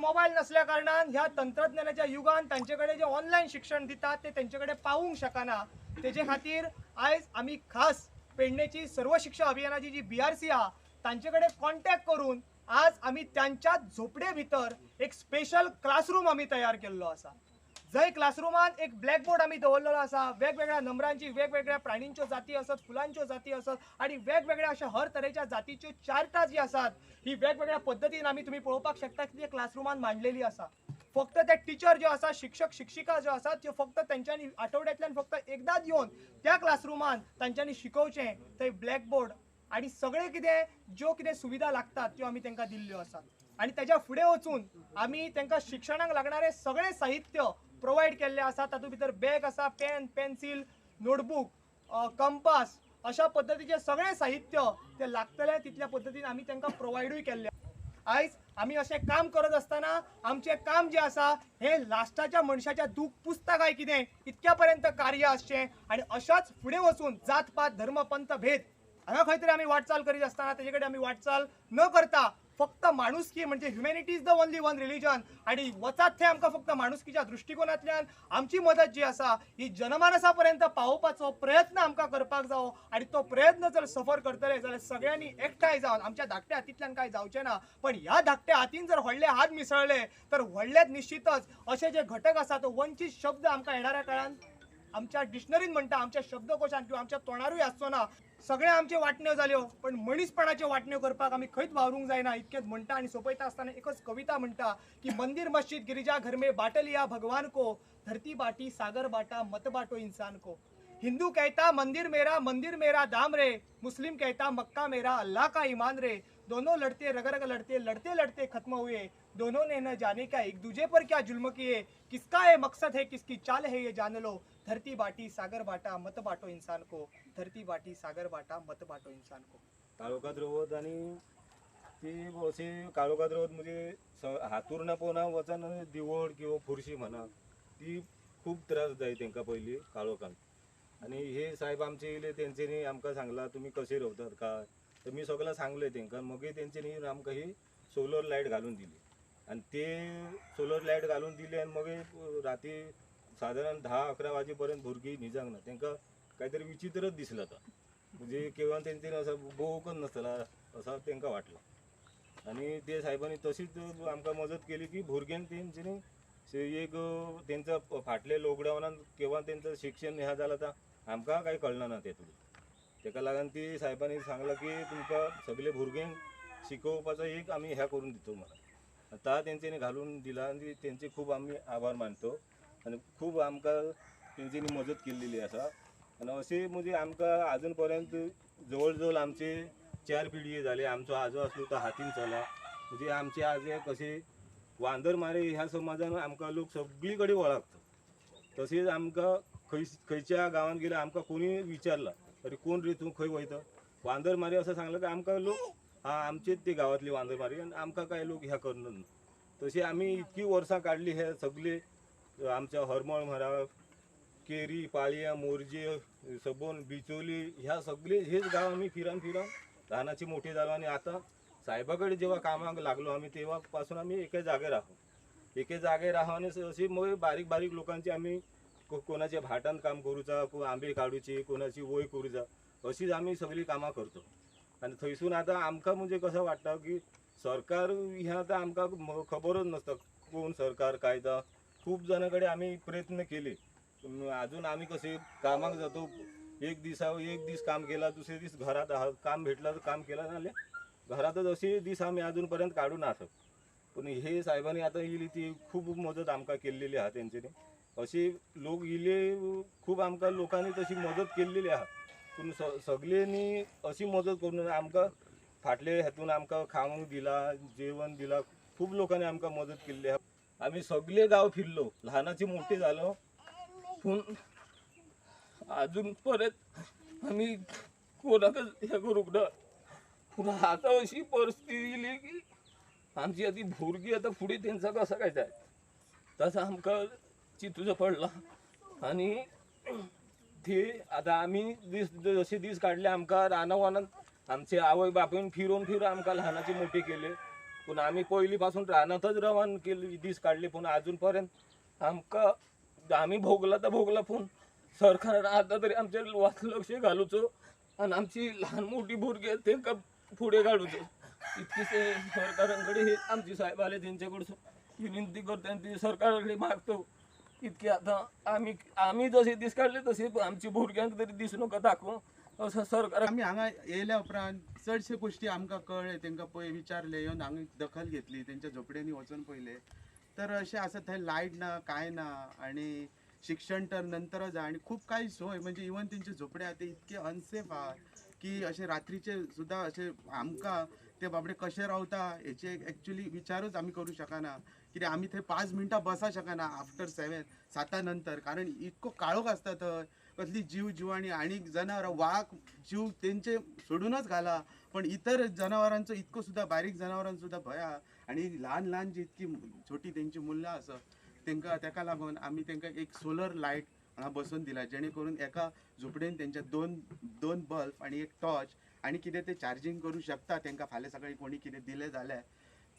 Mobile नसल्या कारणान ह्या तंत्रज्ञानाच्या युगान तांचेकडे जे ऑनलाईन शिक्षण दितात ते त्यांच्याकडे पावूंक शकना। तेजे खातीर आयज आमी खास पेडणेची सर्व शिक्षा अभियानाची जी BRC आहा तांचेकडे कॉन्टॅक्ट करून आज आमी त्यांच्या झोपडे भितर एक स्पेशल क्लासरूम आमी तयार केल्लो आसा। जय क्लासरूमान एक ब्लॅकबोर्ड आमी दवरलेलो आसा। वेगवेगळ्या नंबरांची वेगवेगळ्या प्राण्यांच्यो जाती असत, फुलांच्यो जाती असत आणि वेगवेगळ्या अशा हर तरेच्या जातीच्यो चार्टां जी आसात ही वेगवेगळ्या पद्धतीन आमी तुम्ही पळोवपाक शकता की ते क्लासरूमान मांडलेली आसा। फक्त ते टीचर ज्यो आसा, शिक्षक शिक्षिका ज्यो आसात त्यो फक्त तांच्यांनी आठवड्यातल्यान फक्त एकदाच येवन त्या क्लासरूमान तांच्यांनी शिकोवचें। थंय ब्लॅकबोर्ड आणि सगळे कितें ज्यो कितें सुविधा लागतात त्यो आमी तांकां दिल्ल्यो आसात आणि त्याच्या फुडें वचून आमी तांकां शिक्षणाक लागणारे सगळे साहित्य प्रोवाइड केल्ले आसा। तातूंत भितर बॅग आसा, पेन, पेन्सिल, नोटबुक, कंपास अशा पद्धतीचे सगळे साहित्य ते लागतले तितल्या पद्धतीन आमी तांकां प्रोवाइडूय केल्ले। आयज आमी अशें काम करत असताना आमचें काम जें आसा हे लास्टाच्या मनशाच्या दूख पुसता काय कितें इतक्या पर्यंत कार्य आसचें आणि अशाच फुडें वचून जात पात धर्म पंथ भेद हांगा खंय तरी आमी वाटचाल करीत असताना तेजे कडेन आमी वाटचाल न करता फक्त माणुसकी म्हणजे humanity is the only one religion आणि वचात थंय आमकां फक्त माणुसकीच्या दृष्टिकोनांतल्यान आमची मदत जी आसा ही जनमानसा पर्यंत पावोवपाचो प्रयत्न आमकां करपाक जावो आणि तो प्रयत्न जर सफर करतले जाल्यार सगळ्यांनी एकठांय जावन आमच्या धाकट्या हातींतल्यान कांय जावचें ना। पण ह्या धाकट्या हातीन जर व्हडले हात मिसळले तर व्हडलेच निश्चितच असे जे घटक आसा तो वंचित शब्द आमकां येणाऱ्या काळात आमच्या डिक्शनरीन म्हणटा, आमच्या शब्दकोशांत किंवा आमच्या तोंडारूय आसचो ना। सगळे आमचे वाटण्यो जाल्यो पण मनीसपणाच्यो वाटण्यो करपाक आमी खंयच वावरूंक जायना इतकेंच म्हणटा आणि सोपयता आसतना एकच कविता म्हणटा की मंदिर मस्जिद गिरिजा घर में बाट लिया भगवान को, धरती बाटी सागर बाटा मत बाटो इंसान को। हिंदू कहता मंदिर मेरा दाम रे, मुस्लिम कहता मक्का मेरा अल्लाह का ईमान रे। दोनों लड़ते रग रग लड़ते लड़ते लड़ते खत्म हुए, दोनों ने न जाने क्या एक दूजे पर क्या जुल्म किए। किसका ये मकसद है किसकी चाल है ये जान लो, धरती बाटी सागर बाटा मत बाटो इंसान को, धरती बाटी सागर बाटा मत बाटो इंसान को। काळोखात रवत आणि ती अशी काळोखात रवत म्हणजे हातूर ना पोना वचन दिवड किंवा फुरशी म्हणा ती खूप त्रास जाय तांकां पयलीं काळोखान। आणि हे साहेब आमचे येयले तेंच्यांनी आमकां सांगला तुमी कशे रवतात काय, तर मी सगळं सांगलें तांकां। मगीर तेंच्यांनी आमकां ही सोलर लायट घालून दिली आणि ते सोलर लायट घालून दिली आणि मगीर राती साधारण 10-11 वाजेपर्यंत भुरगीं न्हिजांक ना। तांकां काहीतरी विचित्रच दिसलं आता, म्हणजे केव्हा तेंच्यांनी असं बोवकच नासतला असं तांकां वाटलं। आणि ते साहेबांनी तशीच आमकां मदत केली की भुरग्यांक तेंच्यांनी एक तेंचं फाटले लॉकडावनान केव्हा तेंचं शिक्षण ह्या जालां आतां आमकां कांय कळना ना तेतून। तेका लागून ती साहेबांनी सांगलां की तुमकां सगळे भुरग्यांक शिकोवपाचो एक आमी ह्या करून दितो म्हणून। आता तेंच्यांनी घालून दिला आणि तेंचे खूप आमी आभार मानतो आणि खूप आमकां तेंच्यांनी मदत केल्ली आसा। आणि अशें म्हणजे आमकां अजून पर्यंत जवळ जवळ आमचे 4 पिढी झाले। आमचो आजो आसलो तो हातीन चला, म्हणजे आमचे आजे कसे वांदरमारे ह्या समाजान आमकां लोक सगळी कडेन वळखता। तशेंच आमकां खंयच्या गांवांत गेल्यार आमकां कोणी विचारला अरे कोण रे तूं खंय वयता, वांदरमारी असं सांगलं की आमकां लोक हा आमचेच ते गांवांतली वांदरमारी आणि आमकां काय लोक ह्या करना। तशी आमी इतकी वर्सां काडली हे सगळे आमच्या हरमळ म्हणा केरी पाळया मोरजे सबोन बिचोली ह्या सगळे हेच गाव आम्ही फिरून लहानाची मोठी झालो। आणि आता साहेबाकडे जेव्हा कामाक लागलो आम्ही तेव्हापासून आम्ही एके जागे राहू आणि अशी मग बारीक बारीक लोकांची आम्ही कोणाच्या भाटान काम करूचा, आंबे काढूची, कोणाची वय करूचा, अशीच आम्ही सगळी कामां करतो। आणि थंयसून आता आमकां म्हणजे कसं वाटतं की सरकार ह्या आता आमकां खबरच नसता कोण सरकार कायदा। खूप जणांकडे आम्ही प्रयत्न केले, अजून आम्ही कसे कामाक जातो एक दिस काम केला, दुसरे दिस घरात काम भेटला तर काम केला नाल्या घरातच असे दिस आम्ही अजूनपर्यंत काढून आसत। पण हे साहेबांनी आता येयली ती खूप मदत आमकां केल्लेली आहा तेंच्यांनी। अशी लोक येयले खूप आमकां लोकांनी तशी मदत केल्लेली आहा, पूण सगळ्यांनी अशी मदत करून आमकां फाटले हातून आमकां खावंक दिला, जेवण दिला, खूप लोकांनी आमकां मदत केल्ली आहा। आम्ही सगळे गाव फिरलो, लहानाची मोठी झालो, पूण अजून परत आम्ही कोणाकच हे करूंक ना। पूण आता अशी परिस्थिती येयली की आमची आधी भुरगीं आता फुडें तेंचा कसं काय जाय तसं आमकां चिंतूचो पडला। आणि ते आता आम्ही जसे दीस काढले आमकां रानां वानात आमचे आवय बापून फिरून आमकां लहानाचे मोठे केले। पण आम्ही पहिलीपासून रानातच रवान केली दीस काढली, पण अजूनपर्यंत आम्ही भोगला तर भोगला, पण सरकार आता तरी आमच्या लक्ष घालूचो आणि आमची लहान मोठी भुरगी आहेत ते पुढे काढूचो. इतकी सरकारांकडे हे आमची साहेब आले त्यांच्याकडून विनंती करतो आणि ते सरकारकडे मागतो इतकी आता आम्ही जसे दीस काढले तसे आमची भुरग्यांक तरी दिसू नका दाखवू असं सरकार. आम्ही हांगा येयल्या उपरांत चडशे गोश्टी आमकां कळ्ळे, तांकां पळय विचारले, येवन हांगा दखल घेतली, तेंच्या झोपड्यांनी वचून पळयले तर अशें आसा थंय लायट ना कांय ना आनी शिक्षण तर नंतरच जाय आनी खूब काही सोय म्हणजे इवन तेंचे झोपडे आहा ते इतके अनसेफ आहा की अशे रात्रीचे सुद्दां अशे आमकां ते बाबडे कशे रावता हेचे एक्चुअली विचारूच आमी करूं शकना, कित्याक आमी थंय 5 मिनटां बसा शकना आफ्टर 7 नंतर, कारण इतको काळोख आसता थंय. कसली जीव जिवाणी आनी जनावरां वाघ जीव तेंचे सोडूनच घाला, पण इतर जनावरांचो इतको सुद्दां बारीक जनावरांचो सुद्दां भंय आहा आनी ल्हान ल्हान जी इतकी छोटी तेंची मुल्लां आसा तेका लागून आमी तेंकां एक सोलर लायट हांगा बसोवन दिला, जेणे करून एका झोपडेन तेंच्या दोन बल्ब आनी एक टॉर्च आनी कितें ते चार्जींग करूं शकता तेंकां फाल्यां सकाळीं कोणी कितें दिलें जाल्यार.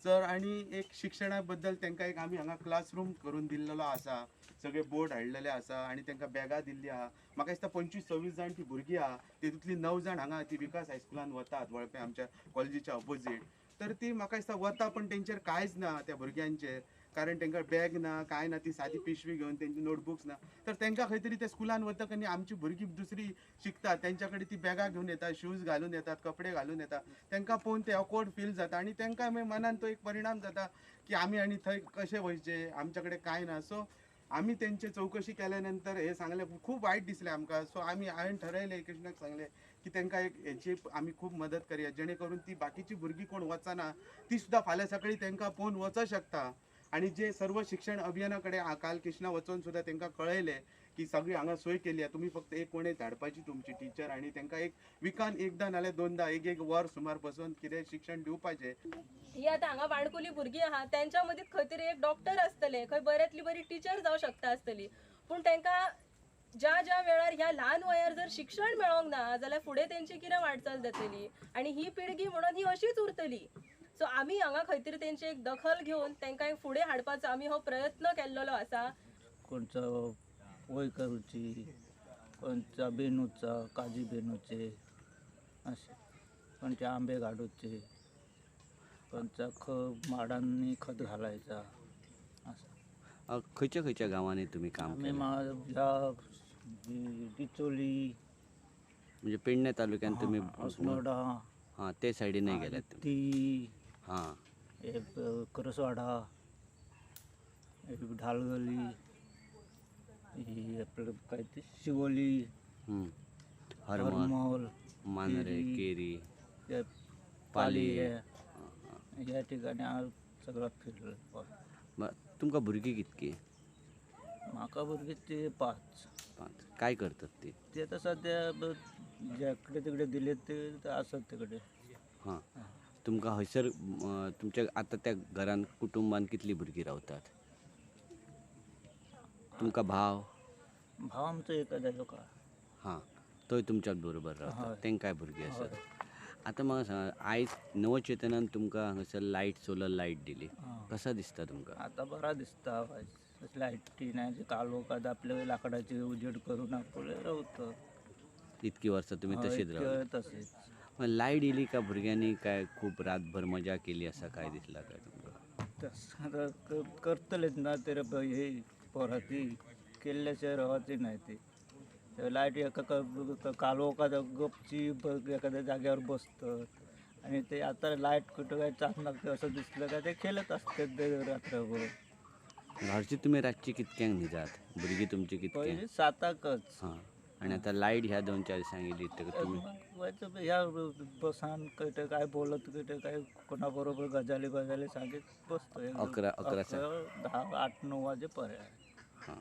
तर आनी एक शिक्षणा बद्दल तेंकां एक आमी हांगा क्लासरूम करून दिल्लो आसा, सगळे बोर्ड हाडलेले आसा आनी तेंकां बॅगां दिल्ली आहा. म्हाका दिसता 25-26 जाण ती भुरगीं आहा, तितूंतली 9 जाण हांगा ती विकास हायस्कुलान वतात वळपे आमच्या कॉलेजीच्या ऑपोजीट. तर ती म्हाका दिसता वता पण तेंचेर कांयच ना त्या भुरग्यांचेर, कारण तेंकां बॅग ना कांय ना, ती सादी पिशवी घेवन तेंची नोटबुक्स ना. तर तेंकां खंय तरी त्या स्कुलान वतक आनी आमची भुरगीं दुसरी शिकतात तेंच्या कडेन ती बॅगां घेवन येतात, शूज घालून येतात, कपडे घालून येतात, तेंकां पळोवन ते ऑकवर्ड फील जाता आनी तेंकां मागीर मनान तो एक परिणाम जाता की आमी आनी थंय कशें वयचे, आमच्या कडेन कांय ना. सो आमी तेंचे चवकशी केल्या नंतर हे सांगलें, खूब वायट दिसलें आमकां. सो हांवें ठरयलें, कृष्णाक सांगलें की तेंकां एक हेची आमी खूब मदत करया, जेणे करून ती बाकीची भुरगीं कोण वचना ती सुद्दां फाल्यां सकाळीं तेंकां पळोवन वचूंक शकता. आनी जे सर्व शिक्षण अभियाना कडेन काल कृष्णा वचून सुद्दां तेंकां कळयलें की सगळी हांगा सोय केली आहे, तुमी फक्त एक कोणें धाडपाची तुमची टिचर आनी तेंकां एक विकान एकदां नाल्यार दोनदां एक वर सुमार बसोवन कितें शिक्षण दिवपाचें. ही आता हांगा वाणकुली भुरगीं आहा त्यांच्या मदींच खंय तरी एक डॉक्टर आसतले, खंय बऱ्यांतली बरी टीचर जावं शकता आसतली, पूण तांकां ज्या वेळार ह्या ल्हान वयार जर शिक्षण मेळोंक ना जाल्यार फुडें तेंची कितें वाटचाल जातली आनी ही पिळगी म्हणून ही अशीच उरतली. सो आमी हांगा खंय तरी तेंची एक दखल घेवन तांकां फुडें हाडपाचो आमी हो प्रयत्न केल्लो आसा. कोणचा वय करूची, कोणचा बेनूचा काजी बेनूचे असे, कोणचे आंबे काढूचे, कोणचा माडांनी खत घालायचा असं. खंयच्या खंयच्या गांवांनी तुम्ही काम आम्ही केलं? डिचोली, म्हणजे पेडणे तालुक्यात तुम्ही अस्नोडा, हां ते सायडीन नाही गेल्यात तुम्ही? ती हां करसवाडा, ढालगली, आपलं काय ते शिवोली, हरमल, मानरे, केरी, पाली. या ठिकाणी आज सगळं फिरलं. तुमकां भुरगीं कितकी? म्हाका भुरगीं ते 5. काय करतात ते? आता सध्या ज्याकडे तिकडे दिले ते असत तिकडे. हां तुमकां हयसर तुमच्या आतां त्या घरान कुटुंबान कितली भुरगीं रावतात? तुमकां भाव आमचो एखाद्याचो का. हां तोय तुमच्याच बरोबर रावता, हय. तेंकांय भुरगीं आसात. आतां म्हाका सांग, आयज नवचेतनान तुमकां हांगासर लायट सोलर लायट दिली, कसा दिसता तुमकां? आता बरा दिसता. लायटी नाही कालोख आता आपल्या लाकडाचे उजेड करून आपले रावतं. इतकी वर्सां तुम्ही तशीच रावले. तसेच लायट येयली का भुरग्यांनी काय खूब रातभर मजा केली असा काय दिसला काय तुमकां? आता करतलेच ना ते हे पोराती केल्ल्याशिवाय रावची नाही ते. लायट एका कालोखात गपची एखाद्या जाग्यावर बसतात आणि ते आता लाईट कुठं काय चालणार असं दिसलं का ते खेळत असतात रात्रभर. घरची तुम्ही रातची कितक्यांक न्हिदात? भुरगीं तुमची कितक्यांक? पहिले 7च. हां आणि आता लायट ह्या 2-4 सांगितली तर तुम्ही मग ह्या बसान कट काय बोलत कट काय कोणाबरोबर गजाली सांगत बसतो. 11 10, 8, 9 वाजेपर्यंत. हां